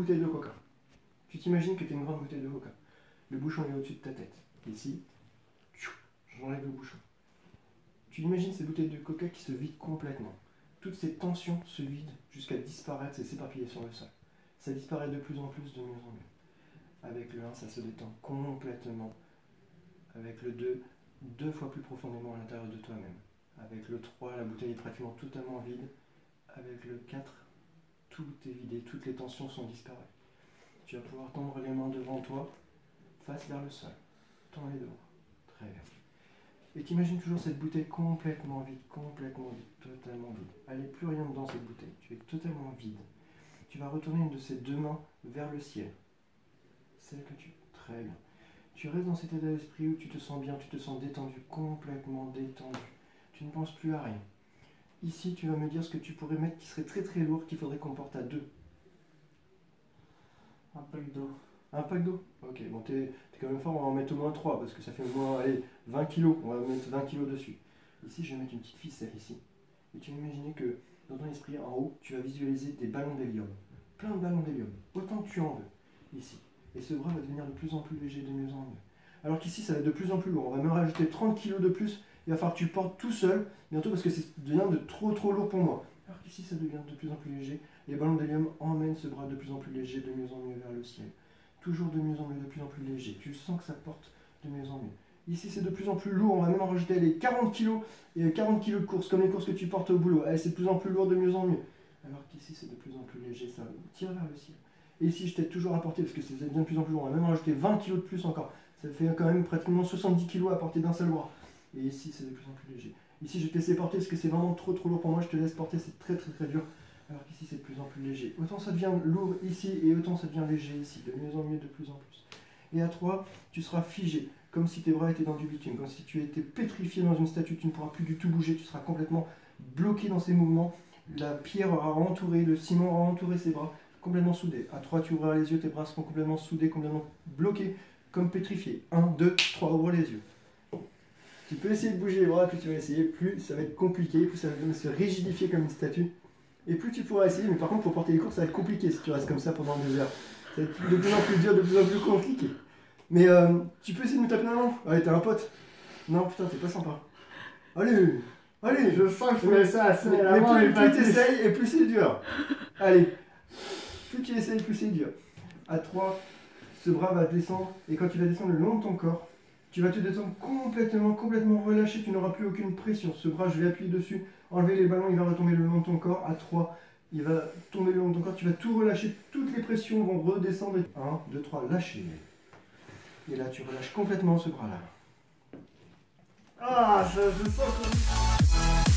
bouteille de coca. Tu t'imagines que tu as une grande bouteille de coca. Le bouchon est au-dessus de ta tête. Ici, j'enlève le bouchon. Tu imagines ces bouteilles de coca qui se vident complètement. Toutes ces tensions se vident jusqu'à disparaître et s'éparpiller sur le sol. Ça disparaît de plus en plus, de mieux en mieux. Avec le 1, ça se détend complètement. Avec le 2, 2 fois plus profondément à l'intérieur de toi-même. Avec le 3, la bouteille est pratiquement totalement vide. Avec le 4, tout est vidé, toutes les tensions sont disparues. Tu vas pouvoir tendre les mains devant toi, face vers le sol. Tends les devant. Très bien. Et t'imagines toujours cette bouteille complètement vide, totalement vide. Elle n'est plus rien dedans cette bouteille, tu es totalement vide. Tu vas retourner une de ces deux mains vers le ciel. Celle que tu... Très bien. Tu restes dans cet état d'esprit où tu te sens bien, tu te sens détendu, complètement détendu. Tu ne penses plus à rien. Ici, tu vas me dire ce que tu pourrais mettre qui serait très très lourd, qu'il faudrait qu'on porte à 2. Un pack d'eau. Un pack d'eau? Ok, bon, t'es quand même fort, on va en mettre au moins 3, parce que ça fait au moins, allez, 20 kilos, on va mettre 20 kilos dessus. Ici, je vais mettre une petite ficelle ici. Et tu vas imaginer que, dans ton esprit, en haut, tu vas visualiser des ballons d'hélium. Plein de ballons d'hélium, autant que tu en veux, ici. Et ce bras va devenir de plus en plus léger, de mieux en mieux. Alors qu'ici, ça va être de plus en plus lourd. On va même rajouter 30 kilos de plus. Il va falloir que tu portes tout seul, bientôt, parce que ça devient de trop lourd pour moi. Alors qu'ici, ça devient de plus en plus léger. Les ballons d'hélium emmènent ce bras de plus en plus léger, de mieux en mieux vers le ciel. Toujours de mieux en mieux, de plus en plus léger. Tu sens que ça porte de mieux en mieux. Ici, c'est de plus en plus lourd. On va même en rajouter les 40 kilos et 40 kilos de course, comme les courses que tu portes au boulot. Allez, c'est de plus en plus lourd, de mieux en mieux. Alors qu'ici, c'est de plus en plus léger. Ça tire vers le ciel. Et ici, je t'aide toujours à porter, parce que ça devient de plus en plus lourd. On va même en rajouter 20 kilos de plus encore. Ça fait quand même pratiquement 70 kilos à porter d'un seul bras. Et ici, c'est de plus en plus léger. Ici, je vais te laisser porter, parce que c'est vraiment trop lourd pour moi. Je te laisse porter, c'est très dur. Alors qu'ici, c'est de plus en plus léger. Autant ça devient lourd ici, et autant ça devient léger ici. De mieux en mieux, de plus en plus. Et à 3, tu seras figé, comme si tes bras étaient dans du bitume, comme si tu étais pétrifié dans une statue. Tu ne pourras plus du tout bouger, tu seras complètement bloqué dans ces mouvements. La pierre aura entouré, le ciment aura entouré ses bras, complètement soudés. À 3, tu ouvriras les yeux, tes bras seront complètement soudés, complètement bloqués, comme pétrifiés. 1, 2, 3, ouvre les yeux. Tu peux essayer de bouger les bras, plus tu vas essayer, plus ça va être compliqué, plus ça va se rigidifier comme une statue. Et plus tu pourras essayer, mais par contre pour porter les courses, ça va être compliqué si tu restes comme ça pendant 2 heures. Ça va être de plus en plus dur, de plus en plus compliqué. Mais tu peux essayer de me taper la main. Allez, t'es un pote. Non, putain, t'es pas sympa. Allez, allez. Je sens que je fais ça assez à la main. Mais plus tu essayes, et plus c'est dur. Allez, plus tu essayes, plus c'est dur. À 3, ce bras va descendre, et quand il va descendre le long de ton corps, tu vas te descendre complètement relâché, tu n'auras plus aucune pression. Ce bras, je vais appuyer dessus, enlever les ballons, il va retomber le long de ton corps. À 3, il va tomber le long de ton corps, tu vas tout relâcher, toutes les pressions vont redescendre. 1, 2, 3, lâcher. Et là, tu relâches complètement ce bras-là. Ah, je sens que...